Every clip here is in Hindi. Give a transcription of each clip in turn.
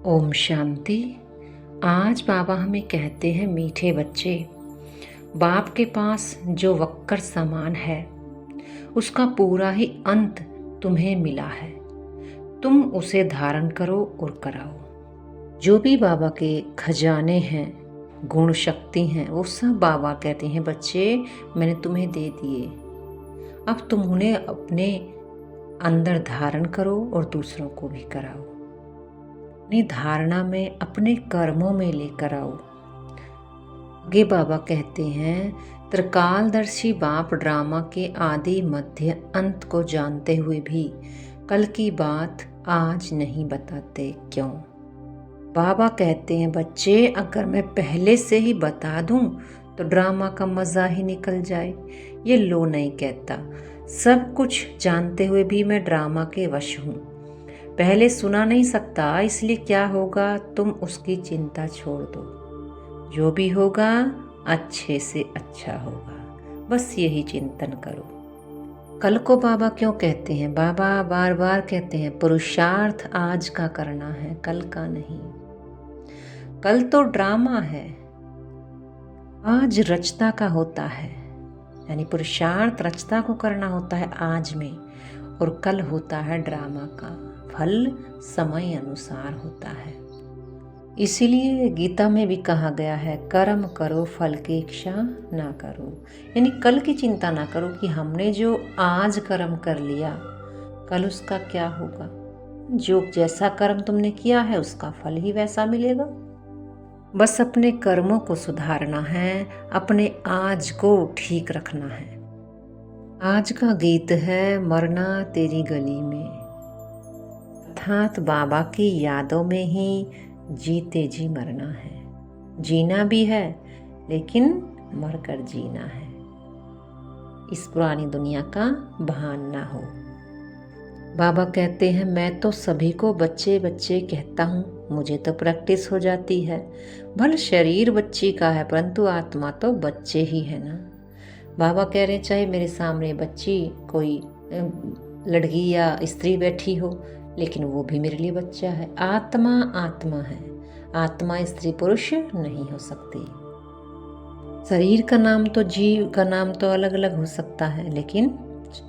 ओम शांति। आज बाबा हमें कहते हैं, मीठे बच्चे, बाप के पास जो वक्कर सामान है उसका पूरा ही अंत तुम्हें मिला है। तुम उसे धारण करो और कराओ। जो भी बाबा के खजाने हैं, गुण शक्ति हैं, वो सब बाबा कहते हैं, बच्चे मैंने तुम्हें दे दिए। अब तुम उन्हें अपने अंदर धारण करो और दूसरों को भी कराओ। अपनी धारणा में, अपने कर्मों में लेकर आओ। आगे बाबा कहते हैं, त्रिकालदर्शी बाप ड्रामा के आदि मध्य अंत को जानते हुए भी कल की बात आज नहीं बताते, क्यों? बाबा कहते हैं, बच्चे अगर मैं पहले से ही बता दूं तो ड्रामा का मज़ा ही निकल जाए। ये लो नहीं कहता, सब कुछ जानते हुए भी मैं ड्रामा के वश हूँ। पहले सुना नहीं सकता, इसलिए क्या होगा तुम उसकी चिंता छोड़ दो। जो भी होगा अच्छे से अच्छा होगा, बस यही चिंतन करो। कल को बाबा क्यों कहते हैं? बाबा बार बार कहते हैं, पुरुषार्थ आज का करना है, कल का नहीं। कल तो ड्रामा है, आज रचता का होता है। यानी पुरुषार्थ रचता को करना होता है आज में, और कल होता है ड्रामा का। फल समय अनुसार होता है। इसीलिए गीता में भी कहा गया है, कर्म करो फल की इच्छा ना करो। यानी कल की चिंता ना करो कि हमने जो आज कर्म कर लिया, कल उसका क्या होगा। जो जैसा कर्म तुमने किया है उसका फल ही वैसा मिलेगा। बस अपने कर्मों को सुधारना है, अपने आज को ठीक रखना है। आज का गीत है, मरना तेरी गली में। अर्थात बाबा की यादों में ही जीते जी मरना है। जीना भी है लेकिन मरकर जीना है। इस पुरानी दुनिया का भान ना हो। बाबा कहते हैं, मैं तो सभी को बच्चे बच्चे कहता हूँ, मुझे तो प्रैक्टिस हो जाती है। भले शरीर बच्ची का है परंतु आत्मा तो बच्चे ही है ना। बाबा कह रहे हैं, चाहे मेरे सामने बच्ची कोई लड़की या स्त्री बैठी हो, लेकिन वो भी मेरे लिए बच्चा है। आत्मा आत्मा है, आत्मा स्त्री पुरुष नहीं हो सकती। शरीर का नाम तो, जीव का नाम तो अलग अलग हो सकता है, लेकिन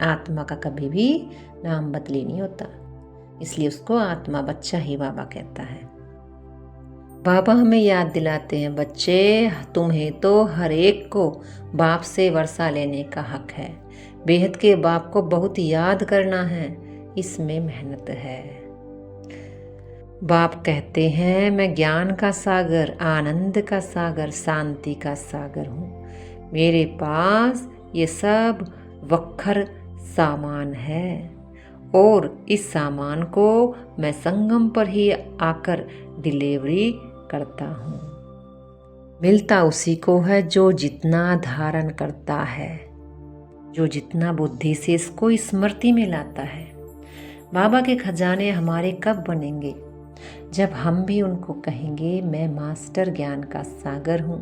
आत्मा का कभी भी नाम बदली नहीं होता। इसलिए उसको आत्मा बच्चा ही बाबा कहता है। बाबा हमें याद दिलाते हैं, बच्चे तुम्हें तो हर एक को बाप से वर्षा लेने का हक है। बेहद के बाप को बहुत याद करना है, इसमें मेहनत है। बाप कहते हैं, मैं ज्ञान का सागर, आनंद का सागर, शांति का सागर हूँ। मेरे पास ये सब वक्खर सामान है और इस सामान को मैं संगम पर ही आकर डिलीवरी करता हूँ। मिलता उसी को है जो जितना धारण करता है, जो जितना बुद्धि से इसको स्मृति में लाता है। बाबा के खजाने हमारे कब बनेंगे? जब हम भी उनको कहेंगे, मैं मास्टर ज्ञान का सागर हूँ,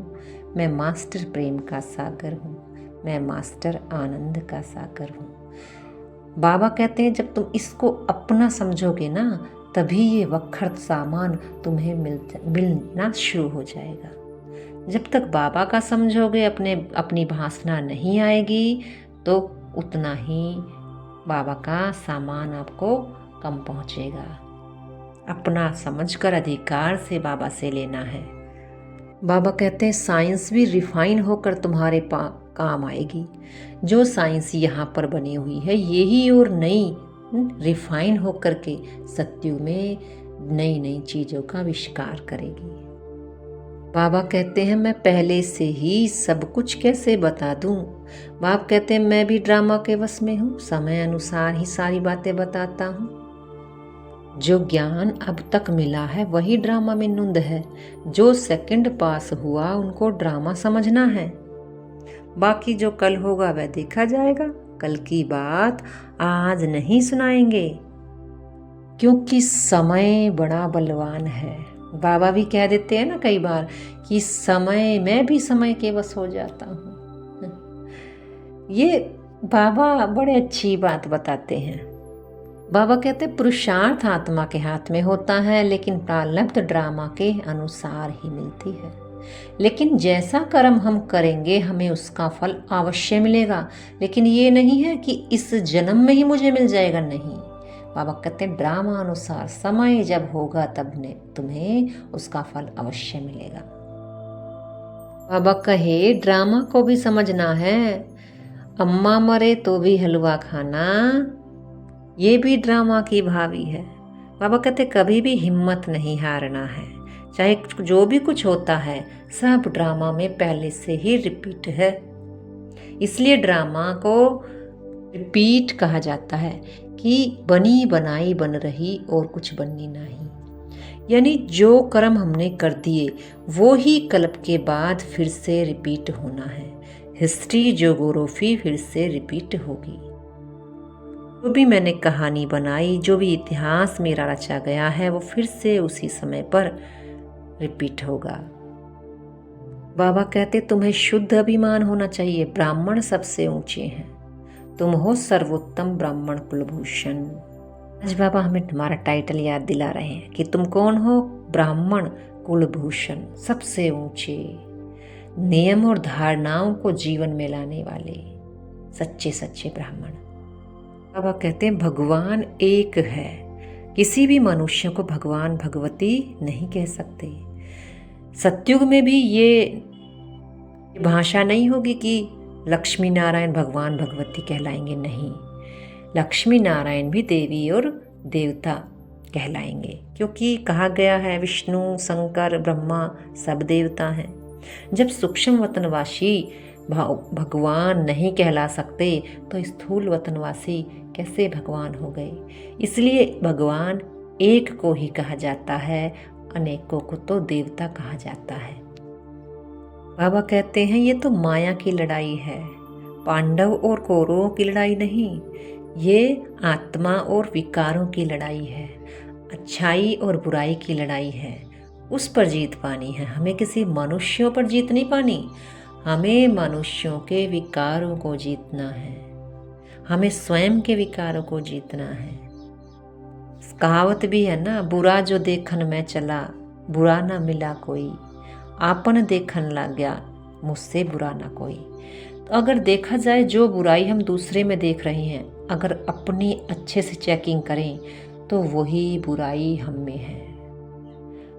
मैं मास्टर प्रेम का सागर हूँ, मैं मास्टर आनंद का सागर हूँ। बाबा कहते हैं, जब तुम इसको अपना समझोगे ना, तभी ये वक्खर सामान तुम्हें मिलना शुरू हो जाएगा। जब तक बाबा का समझोगे, अपनी भासना नहीं आएगी, तो उतना ही बाबा का सामान आपको कम पहुंचेगा। अपना समझकर अधिकार से बाबा से लेना है। बाबा कहते हैं, साइंस भी रिफाइन होकर तुम्हारे काम आएगी। जो साइंस यहाँ पर बनी हुई है, यही और नई रिफाइन होकर के सत्युग में नई नई चीज़ों का आविष्कार करेगी। बाबा कहते हैं, मैं पहले से ही सब कुछ कैसे बता दूं। बाप कहते हैं, मैं भी ड्रामा के वश में हूँ, समय अनुसार ही सारी बातें बताता हूँ। जो ज्ञान अब तक मिला है वही ड्रामा में नुंद है। जो सेकंड पास हुआ उनको ड्रामा समझना है, बाकी जो कल होगा वह देखा जाएगा। कल की बात आज नहीं सुनाएंगे, क्योंकि समय बड़ा बलवान है। बाबा भी कह देते हैं ना कई बार कि समय, मैं भी समय के वश हो जाता हूँ। ये बाबा बड़े अच्छी बात बताते हैं। बाबा कहते पुरुषार्थ आत्मा के हाथ में होता है, लेकिन प्रारब्ध ड्रामा के अनुसार ही मिलती है। लेकिन जैसा कर्म हम करेंगे हमें उसका फल अवश्य मिलेगा, लेकिन ये नहीं है कि इस जन्म में ही मुझे मिल जाएगा, नहीं। बाबा कहते हैं ड्रामा अनुसार समय जब होगा तब ने तुम्हें उसका फल अवश्य मिलेगा। बाबा कहे ड्रामा को भी समझना है, अम्मा मरे तो भी हलवा खाना, ये भी ड्रामा की भावी है। बाबा कहते कभी भी हिम्मत नहीं हारना है, चाहे जो भी कुछ होता है सब ड्रामा में पहले से ही रिपीट है, इसलिए ड्रामा को रिपीट कहा जाता है कि बनी बनाई बन रही और कुछ बननी नहीं। यानी जो कर्म हमने कर दिए वो ही कल्प के बाद फिर से रिपीट होना है। हिस्ट्री जोग्राफी फिर से रिपीट होगी। जो भी मैंने कहानी बनाई, जो भी इतिहास मेरा रचा गया है वो फिर से उसी समय पर रिपीट होगा। बाबा कहते तुम्हें शुद्ध अभिमान होना चाहिए, ब्राह्मण सबसे ऊंचे हैं, तुम हो सर्वोत्तम ब्राह्मण कुलभूषण। आज बाबा हमें तुम्हारा टाइटल याद दिला रहे हैं कि तुम कौन हो, ब्राह्मण कुलभूषण, सबसे ऊंचे, नियम और धारणाओं को जीवन में लाने वाले सच्चे सच्चे ब्राह्मण। बाबा कहते हैं भगवान एक है, किसी भी मनुष्य को भगवान भगवती नहीं कह सकते। सतयुग में भी ये भाषा नहीं होगी कि लक्ष्मी नारायण भगवान भगवती कहलाएंगे, नहीं। लक्ष्मी नारायण भी देवी और देवता कहलाएंगे, क्योंकि कहा गया है विष्णु शंकर ब्रह्मा सब देवता हैं। जब सूक्ष्म वतनवासी भगवान नहीं कहला सकते तो स्थूल वतनवासी कैसे भगवान हो गए। इसलिए भगवान एक को ही कहा जाता है, अनेकों को तो देवता कहा जाता है। बाबा कहते हैं ये तो माया की लड़ाई है, पांडव और कौरवों की लड़ाई नहीं, ये आत्मा और विकारों की लड़ाई है, अच्छाई और बुराई की लड़ाई है। उस पर जीत पानी है, हमें किसी मनुष्यों पर जीत नहीं पानी, हमें मनुष्यों के विकारों को जीतना है, हमें स्वयं के विकारों को जीतना है। कहावत भी है ना, बुरा जो देखन में चला बुरा ना मिला कोई, आपन देखन लग गया मुझसे बुरा ना कोई। तो अगर देखा जाए जो बुराई हम दूसरे में देख रहे हैं, अगर अपनी अच्छे से चेकिंग करें तो वही बुराई हम में है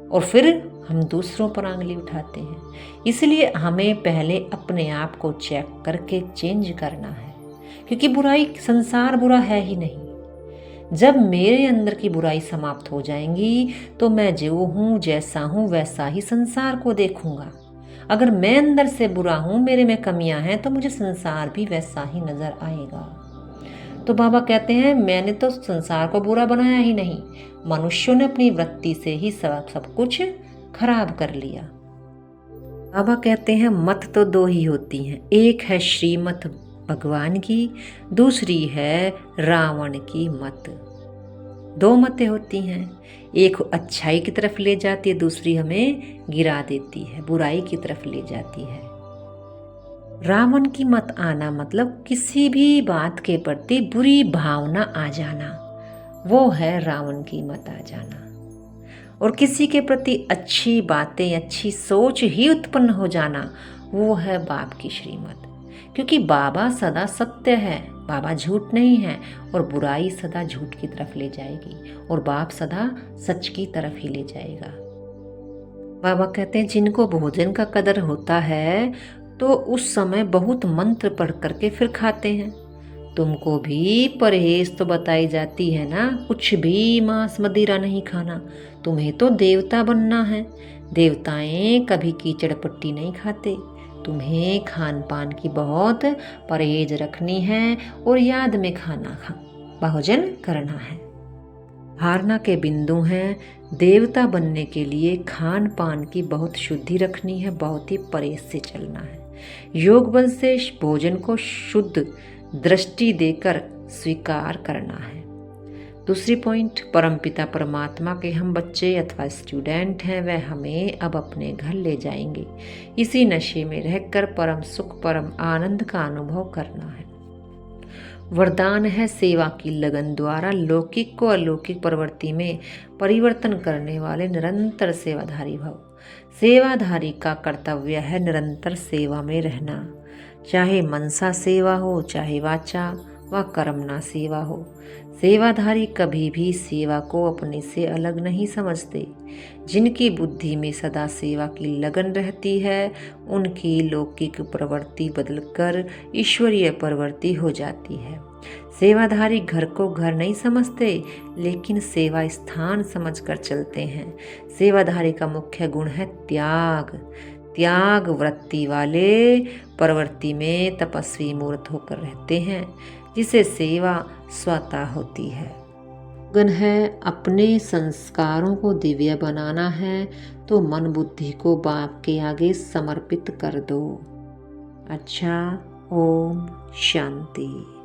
और फिर हम दूसरों पर आंगली उठाते हैं। इसलिए हमें पहले अपने आप को चेक करके चेंज करना है, क्योंकि बुराई संसार बुरा है ही नहीं। जब मेरे अंदर की बुराई समाप्त हो जाएंगी तो मैं जो हूँ जैसा हूँ वैसा ही संसार को देखूंगा। अगर मैं अंदर से बुरा हूँ, मेरे में कमियां हैं, तो मुझे संसार भी वैसा ही नजर आएगा। तो बाबा कहते हैं मैंने तो संसार को बुरा बनाया ही नहीं, मनुष्यों ने अपनी वृत्ति से ही सब कुछ खराब कर लिया। बाबा कहते हैं मत तो दो ही होती हैं, एक है श्रीमत भगवान की, दूसरी है रावण की मत। दो मतें होती हैं, एक अच्छाई की तरफ ले जाती है, दूसरी हमें गिरा देती है, बुराई की तरफ ले जाती है। रावण की मत आना मतलब किसी भी बात के प्रति बुरी भावना आ जाना, वो है रावण की मत आ जाना। और किसी के प्रति अच्छी बातें अच्छी सोच ही उत्पन्न हो जाना, वो है बाप की श्रीमत। क्योंकि बाबा सदा सत्य है, बाबा झूठ नहीं है, और बुराई सदा झूठ की तरफ ले जाएगी और बाप सदा सच की तरफ ही ले जाएगा। बाबा कहते हैं जिनको भोजन का कदर होता है तो उस समय बहुत मंत्र पढ़ करके फिर खाते हैं। तुमको भी परहेज तो बताई जाती है ना, कुछ भी मांस मदिरा नहीं खाना, तुम्हें तो देवता बनना है। देवताएं कभी कीचड़ पट्टी नहीं खाते, तुम्हें खान पान की बहुत परहेज रखनी है और याद में खाना भोजन करना है। धारणा के बिंदु हैं, देवता बनने के लिए खान पान की बहुत शुद्धि रखनी है, बहुत ही परहेज से चलना है। योग बल से भोजन को शुद्ध दृष्टि देकर स्वीकार करना है। दूसरी पॉइंट, परमपिता परमात्मा के हम बच्चे अथवा स्टूडेंट हैं, वह हमें अब अपने घर ले जाएंगे। इसी नशे में रहकर परम सुख परम आनंद का अनुभव करना है। वरदान है सेवा की लगन द्वारा लौकिक को अलौकिक प्रवृत्ति में परिवर्तन करने वाले निरंतर सेवाधारी भव। सेवाधारी का कर्तव्य है निरंतर सेवा में रहना, चाहे मनसा सेवा हो चाहे वाचा व कर्मणा सेवा हो। सेवाधारी कभी भी सेवा को अपने से अलग नहीं समझते। जिनकी बुद्धि में सदा सेवा की लगन रहती है उनकी लौकिक प्रवृत्ति बदलकर ईश्वरीय प्रवृत्ति हो जाती है। सेवाधारी घर को घर नहीं समझते लेकिन सेवा स्थान समझकर चलते हैं। सेवाधारी का मुख्य गुण है त्याग। त्याग वृत्ति वाले प्रवृत्ति में तपस्वी मूर्त होकर रहते हैं, जिसे सेवा स्वतः होती है। गन है अपने संस्कारों को दिव्य बनाना है तो मन बुद्धि को बाप के आगे समर्पित कर दो। अच्छा, ओम शांति।